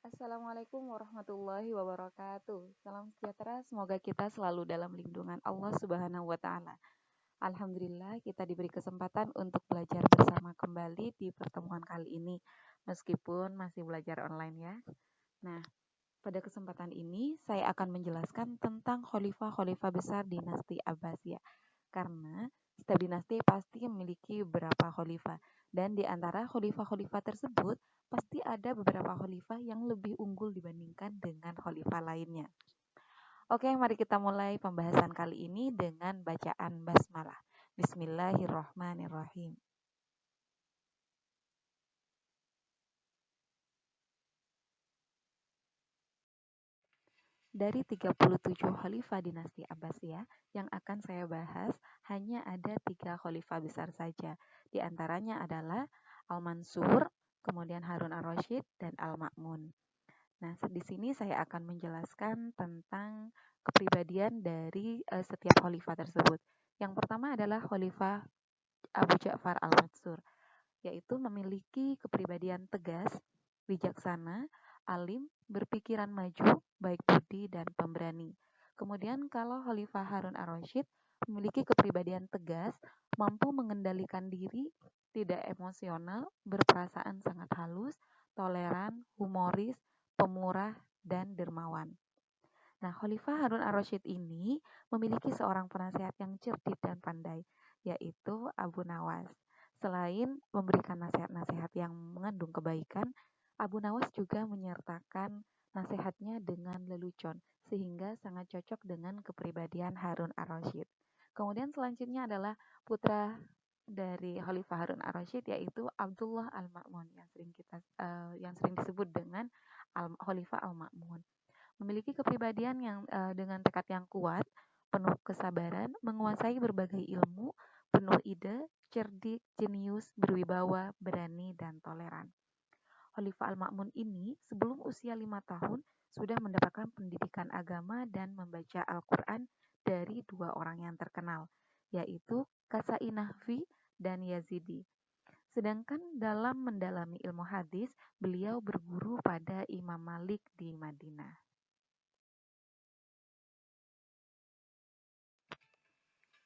Assalamualaikum warahmatullahi wabarakatuh. Salam sejahtera, semoga kita selalu dalam lindungan Allah Subhanahu wa Ta'ala. Alhamdulillah, kita diberi kesempatan untuk belajar bersama kembali di pertemuan kali ini, meskipun masih belajar online ya. Nah, pada kesempatan ini saya akan menjelaskan tentang khalifah-khalifah besar dinasti Abbasiyah. Karena setiap dinasti pasti memiliki beberapa khalifah, dan di antara khalifah-khalifah tersebut pasti ada beberapa khalifah yang lebih unggul dibandingkan dengan khalifah lainnya. Oke, mari kita mulai pembahasan kali ini dengan bacaan basmalah. Bismillahirrahmanirrahim. Dari 37 khalifah dinasti Abbasiyah yang akan saya bahas, hanya ada 3 khalifah besar saja. Di antaranya adalah Al-Mansur, kemudian Harun ar-Rasyid, dan Al-Ma'mun. Nah, di sini saya akan menjelaskan tentang kepribadian dari setiap khalifah tersebut. Yang pertama adalah Khalifah Abu Ja'far Al-Mansur, yaitu memiliki kepribadian tegas, bijaksana, alim, berpikiran maju, baik budi, dan pemberani. Kemudian kalau Khalifah Harun ar-Rasyid memiliki kepribadian tegas, mampu mengendalikan diri, tidak emosional, berperasaan sangat halus, toleran, humoris, pemurah, dan dermawan. Nah, Khalifah Harun ar-Rasyid ini memiliki seorang penasehat yang cerdik dan pandai, yaitu Abu Nawas. Selain memberikan nasihat-nasihat yang mengandung kebaikan, Abu Nawas juga menyertakan nasihatnya dengan lelucon, sehingga sangat cocok dengan kepribadian Harun ar-Rasyid. Kemudian selanjutnya adalah putra dari Khalifah Harun ar-Rasyid, yaitu Abdullah al-Ma'mun yang sering disebut dengan Khalifah al-Ma'mun. Memiliki kepribadian yang dengan tekad yang kuat, penuh kesabaran, menguasai berbagai ilmu, penuh ide, cerdik, jenius, berwibawa, berani, dan toleran. Khalifah Al-Ma'mun ini sebelum usia 5 tahun sudah mendapatkan pendidikan agama dan membaca Al-Quran dari 2 orang yang terkenal, yaitu Kasai Nahfi dan Yazidi. Sedangkan dalam mendalami ilmu hadis, beliau berguru pada Imam Malik di Madinah.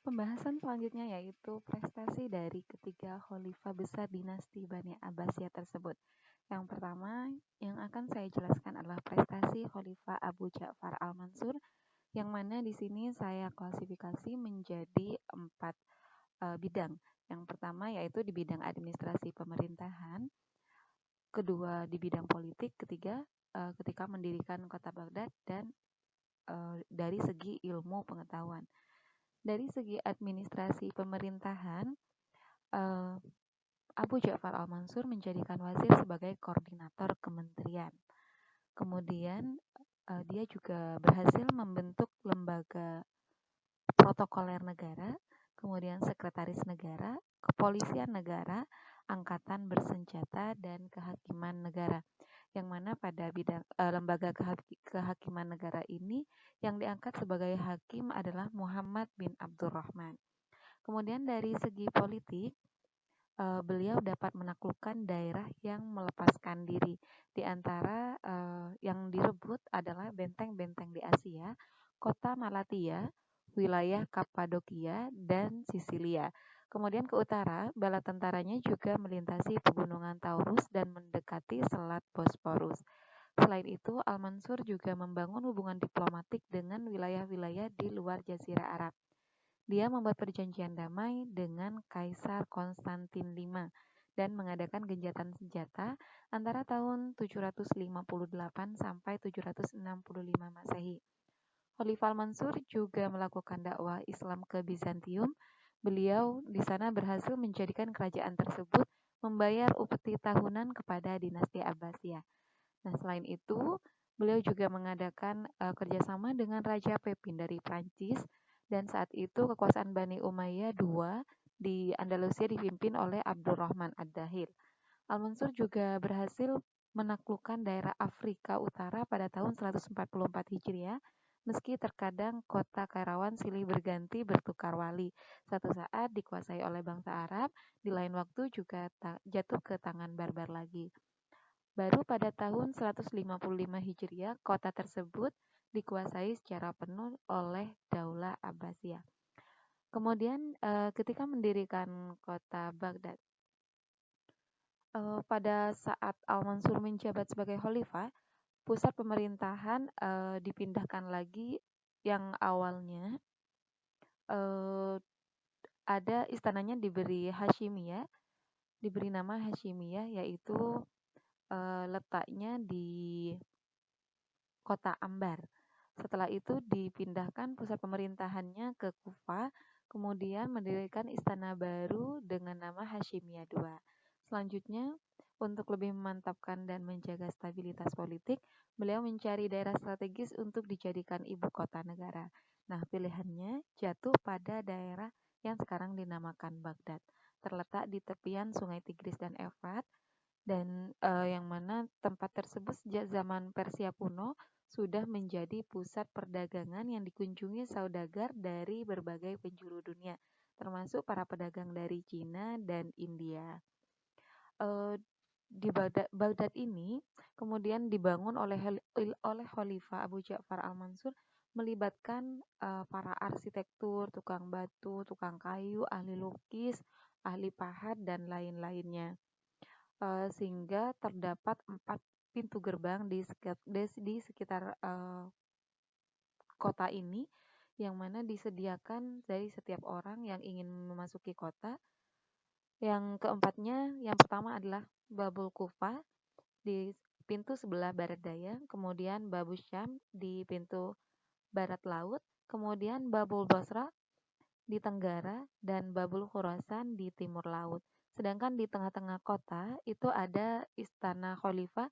Pembahasan selanjutnya yaitu prestasi dari ketiga khalifah besar dinasti Bani Abbasiyah tersebut. Yang pertama yang akan saya jelaskan adalah prestasi Khalifah Abu Ja'far Al-Mansur, yang mana di sini saya klasifikasi menjadi 4 bidang. Yang pertama yaitu di bidang administrasi pemerintahan, kedua di bidang politik, ketiga ketika mendirikan kota Baghdad, dan dari segi ilmu pengetahuan. Dari segi administrasi pemerintahan, Abu Ja'far Al-Mansur menjadikan wazir sebagai koordinator kementerian. Kemudian dia juga berhasil membentuk lembaga protokoler negara, kemudian sekretaris negara, kepolisian negara, angkatan bersenjata, dan kehakiman negara. Yang mana pada bidang lembaga kehakiman negara ini yang diangkat sebagai hakim adalah Muhammad bin Abdurrahman. Kemudian dari segi politik, beliau dapat menaklukkan daerah yang melepaskan diri. Di antara yang direbut adalah benteng-benteng di Asia, kota Malatya, wilayah Kapadokia, dan Sisilia. Kemudian ke utara, bala tentaranya juga melintasi pegunungan Taurus dan mendekati Selat Bosporus. Selain itu, Al-Mansur juga membangun hubungan diplomatik dengan wilayah-wilayah di luar Jazirah Arab. Dia membuat perjanjian damai dengan Kaisar Konstantin V dan mengadakan gencatan senjata antara tahun 758 sampai 765 Masehi. Khalifah Al-Mansur juga melakukan dakwah Islam ke Bizantium. Beliau di sana berhasil menjadikan kerajaan tersebut membayar upeti tahunan kepada dinasti Abbasiyah. Nah, selain itu, beliau juga mengadakan kerjasama dengan Raja Pepin dari Prancis, dan saat itu kekuasaan Bani Umayyah II di Andalusia dipimpin oleh Abdurrahman ad-Dahil. Al-Mansur juga berhasil menaklukkan daerah Afrika Utara pada tahun 144 Hijriah, meski terkadang kota Kairawan silih berganti bertukar wali. Satu saat dikuasai oleh bangsa Arab, di lain waktu juga jatuh ke tangan barbar lagi. Baru pada tahun 155 Hijriah, kota tersebut dikuasai secara penuh oleh Daulah Abbasiyah. Kemudian ketika mendirikan kota Baghdad, pada saat Al-Mansur menjabat sebagai khalifah, pusat pemerintahan dipindahkan lagi yang awalnya eh, ada istananya diberi nama Hashimiyah, yaitu letaknya di kota Ambar. Setelah itu dipindahkan pusat pemerintahannya ke Kufa, kemudian mendirikan istana baru dengan nama Hashimiyah II. Selanjutnya, untuk lebih memantapkan dan menjaga stabilitas politik, beliau mencari daerah strategis untuk dijadikan ibu kota negara. Nah, pilihannya jatuh pada daerah yang sekarang dinamakan Baghdad, terletak di tepian Sungai Tigris dan Efrat, dan yang mana tempat tersebut sejak zaman Persia kuno sudah menjadi pusat perdagangan yang dikunjungi saudagar dari berbagai penjuru dunia, termasuk para pedagang dari Cina dan India. Eh, di Baghdad ini kemudian dibangun oleh Khalifah Abu Ja'far Al-Mansur, melibatkan para arsitektur, tukang batu, tukang kayu, ahli lukis, ahli pahat, dan lain-lainnya. Sehingga terdapat 4 pintu gerbang di sekitar kota ini, yang mana disediakan dari setiap orang yang ingin memasuki kota. Yang keempatnya, yang pertama adalah Babul Kufa di pintu sebelah barat daya, kemudian Babus Syam di pintu barat laut, kemudian Babul Basra di tenggara, dan Babul Khurasan di timur laut. Sedangkan di tengah-tengah kota itu ada istana khalifah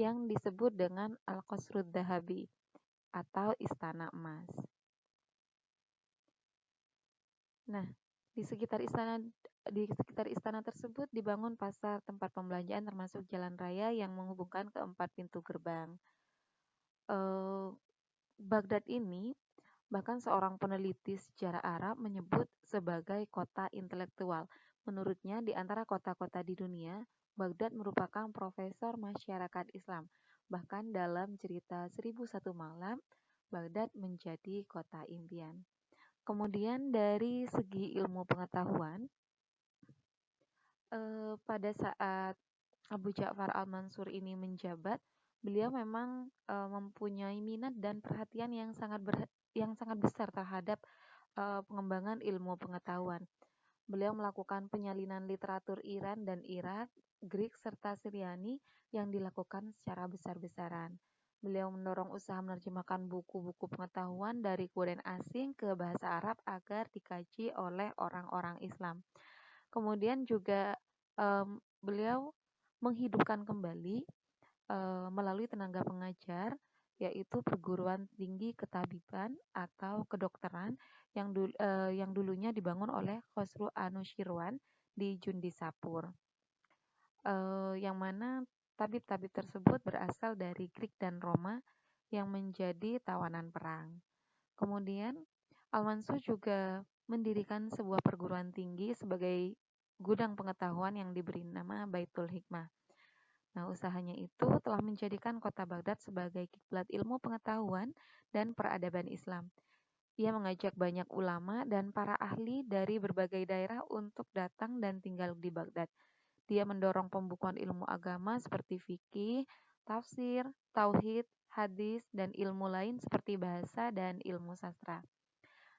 yang disebut dengan Al-Qasrud Dahabi atau Istana Emas. Nah, di sekitar istana tersebut dibangun pasar tempat pembelanjaan termasuk jalan raya yang menghubungkan keempat pintu gerbang. Eh, Baghdad ini bahkan seorang peneliti sejarah Arab menyebut sebagai kota intelektual. Menurutnya, di antara kota-kota di dunia, Baghdad merupakan profesor masyarakat Islam. Bahkan dalam cerita 1001 Malam, Baghdad menjadi kota impian. Kemudian dari segi ilmu pengetahuan, pada saat Abu Ja'far Al-Mansur ini menjabat, beliau memang mempunyai minat dan perhatian yang sangat besar terhadap pengembangan ilmu pengetahuan. Beliau melakukan penyalinan literatur Iran dan Irak, Greek serta Syriani yang dilakukan secara besar-besaran. Beliau mendorong usaha menerjemahkan buku-buku pengetahuan dari kebudayaan asing ke bahasa Arab agar dikaji oleh orang-orang Islam. Kemudian juga beliau menghidupkan kembali melalui tenaga pengajar, yaitu perguruan tinggi ketabiban atau kedokteran yang dulunya dibangun oleh Khosrow Anushirwan di Jundisapur, yang mana tabib-tabib tersebut berasal dari Greek dan Roma yang menjadi tawanan perang. Kemudian Al-Mansur juga mendirikan sebuah perguruan tinggi sebagai gudang pengetahuan yang diberi nama Baitul Hikmah. Nah, usahanya itu telah menjadikan kota Baghdad sebagai kiblat ilmu pengetahuan dan peradaban Islam. Ia mengajak banyak ulama dan para ahli dari berbagai daerah untuk datang dan tinggal di Baghdad. Dia mendorong pembukuan ilmu agama seperti fikih, tafsir, tauhid, hadis, dan ilmu lain seperti bahasa dan ilmu sastra.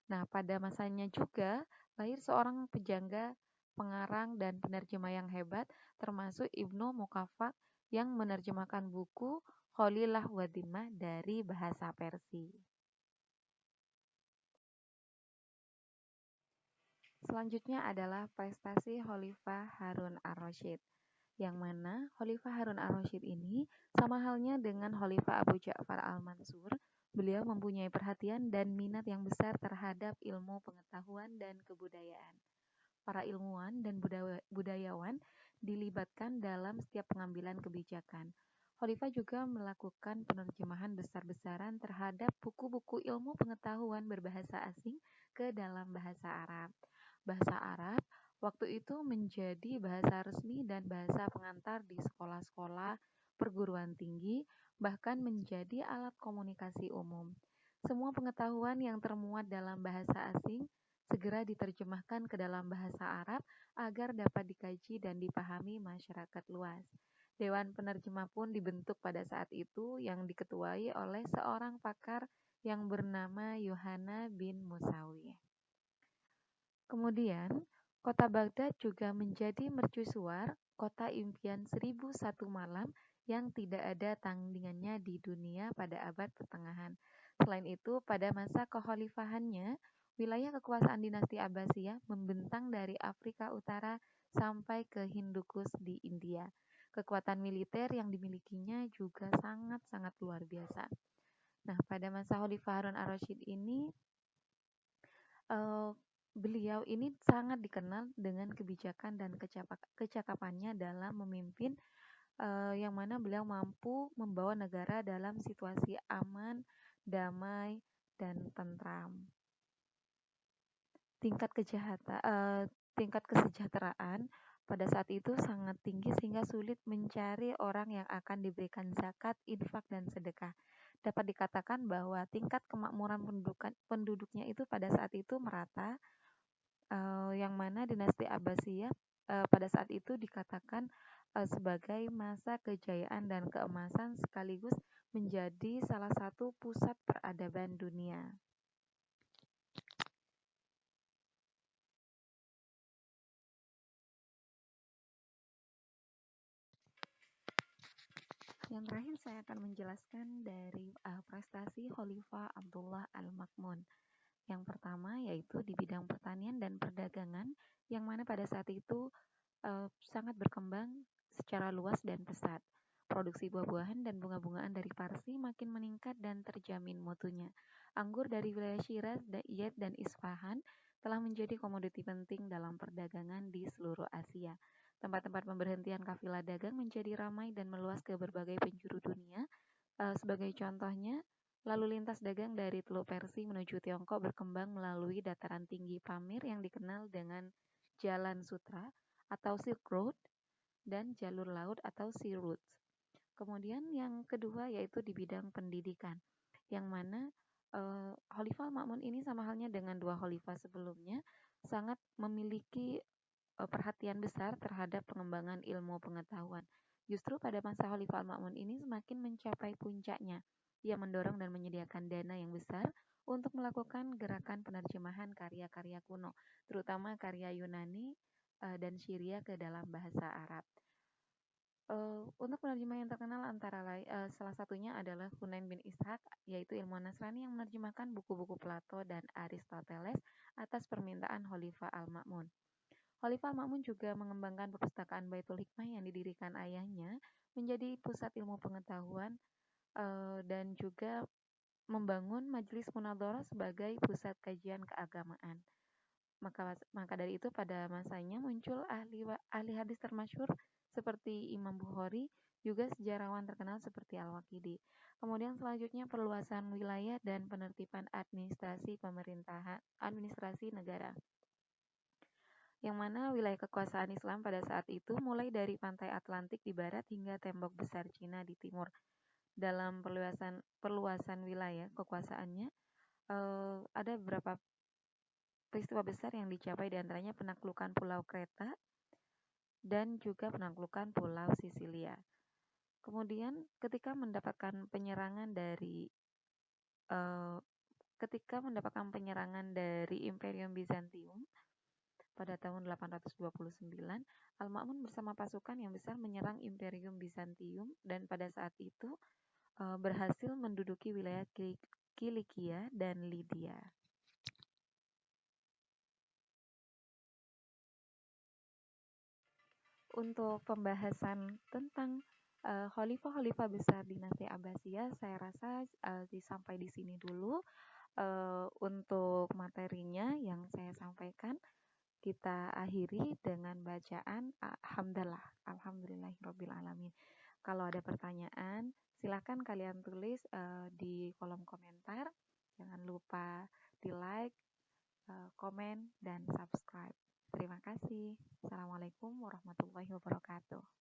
Nah, pada masanya juga lahir seorang pejangga, pengarang, dan penerjemah yang hebat, termasuk Ibnu Mukaffa yang menerjemahkan buku Kholilah Wadimah dari bahasa Persia. Selanjutnya adalah prestasi Khalifah Harun ar-Rasyid, yang mana Khalifah Harun ar-Rasyid ini sama halnya dengan Khalifah Abu Ja'far al-Mansur, beliau mempunyai perhatian dan minat yang besar terhadap ilmu pengetahuan dan kebudayaan. Para ilmuwan dan budayawan dilibatkan dalam setiap pengambilan kebijakan. Khalifah juga melakukan penerjemahan besar-besaran terhadap buku-buku ilmu pengetahuan berbahasa asing ke dalam bahasa Arab. Bahasa Arab waktu itu menjadi bahasa resmi dan bahasa pengantar di sekolah-sekolah, perguruan tinggi, bahkan menjadi alat komunikasi umum. Semua pengetahuan yang termuat dalam bahasa asing segera diterjemahkan ke dalam bahasa Arab agar dapat dikaji dan dipahami masyarakat luas. Dewan penerjemah pun dibentuk pada saat itu yang diketuai oleh seorang pakar yang bernama Yohana bin Musawi. Kemudian, kota Baghdad juga menjadi mercusuar kota impian 1001 malam yang tidak ada tandingannya di dunia pada abad pertengahan. Selain itu, pada masa kekhalifahannya, wilayah kekuasaan dinasti Abbasiyah membentang dari Afrika Utara sampai ke Hindukush di India. Kekuatan militer yang dimilikinya juga sangat-sangat luar biasa. Nah, pada masa Khalifah Harun ar-Rasyid ini, beliau ini sangat dikenal dengan kebijakan dan kecakapannya dalam memimpin, yang mana beliau mampu membawa negara dalam situasi aman, damai, dan tentram. Tingkat kesejahteraan pada saat itu sangat tinggi sehingga sulit mencari orang yang akan diberikan zakat, infak, dan sedekah. Dapat dikatakan bahwa tingkat kemakmuran penduduknya itu pada saat itu merata, yang mana dinasti Abbasiyah pada saat itu dikatakan sebagai masa kejayaan dan keemasan sekaligus menjadi salah satu pusat peradaban dunia. Yang terakhir saya akan menjelaskan dari prestasi Khalifah Abdullah Al-Ma'mun. Yang pertama yaitu di bidang pertanian dan perdagangan, yang mana pada saat itu sangat berkembang secara luas dan pesat. Produksi buah-buahan dan bunga-bungaan dari Parsi makin meningkat dan terjamin mutunya. Anggur dari wilayah Syiraz, Da'iyat, dan Isfahan telah menjadi komoditi penting dalam perdagangan di seluruh Asia. Tempat-tempat pemberhentian kafilah dagang menjadi ramai dan meluas ke berbagai penjuru dunia. Sebagai contohnya, lalu lintas dagang dari Teluk Persia menuju Tiongkok berkembang melalui dataran tinggi Pamir yang dikenal dengan Jalan Sutra atau Silk Road dan jalur laut atau Sea Routes. Kemudian yang kedua yaitu di bidang pendidikan, yang mana Khalifah Ma'mun ini sama halnya dengan dua khalifah sebelumnya sangat memiliki perhatian besar terhadap pengembangan ilmu pengetahuan. Justru pada masa Khalifah Al-Ma'mun ini semakin mencapai puncaknya. Ia mendorong dan menyediakan dana yang besar untuk melakukan gerakan penerjemahan karya-karya kuno, terutama karya Yunani dan Syria ke dalam bahasa Arab. Untuk penerjemah yang terkenal antara lain salah satunya adalah Hunain bin Ishaq, yaitu ilmuwan Nasrani yang menerjemahkan buku-buku Plato dan Aristoteles atas permintaan Khalifah Al-Ma'mun. Khalifah Al-Ma'mun juga mengembangkan perpustakaan Baitul Hikmah yang didirikan ayahnya menjadi pusat ilmu pengetahuan, dan juga membangun Majelis Munadharah sebagai pusat kajian keagamaan. Maka dari itu pada masanya muncul ahli hadis termasyhur seperti Imam Bukhari, juga sejarawan terkenal seperti Al-Waqidi. Kemudian selanjutnya perluasan wilayah dan penertiban administrasi negara, yang mana wilayah kekuasaan Islam pada saat itu mulai dari pantai Atlantik di barat hingga tembok besar Cina di timur. Dalam perluasan wilayah kekuasaannya, ada beberapa peristiwa besar yang dicapai, diantaranya penaklukan Pulau Kreta dan juga penaklukan Pulau Sisilia. Kemudian ketika mendapatkan penyerangan dari Imperium Bizantium pada tahun 829, Al-Ma'mun bersama pasukan yang besar menyerang Imperium Bizantium dan pada saat itu berhasil menduduki wilayah Kilikia dan Lydia. Untuk pembahasan tentang khalifah-khalifah besar dinasti Abbasiyah, saya rasa sampai di sini dulu. Untuk materinya yang saya sampaikan, kita akhiri dengan bacaan Alhamdulillahirabbil alamin. Kalau ada pertanyaan, silakan kalian tulis di kolom komentar. Jangan lupa di like, komen, dan subscribe. Terima kasih. Assalamualaikum warahmatullahi wabarakatuh.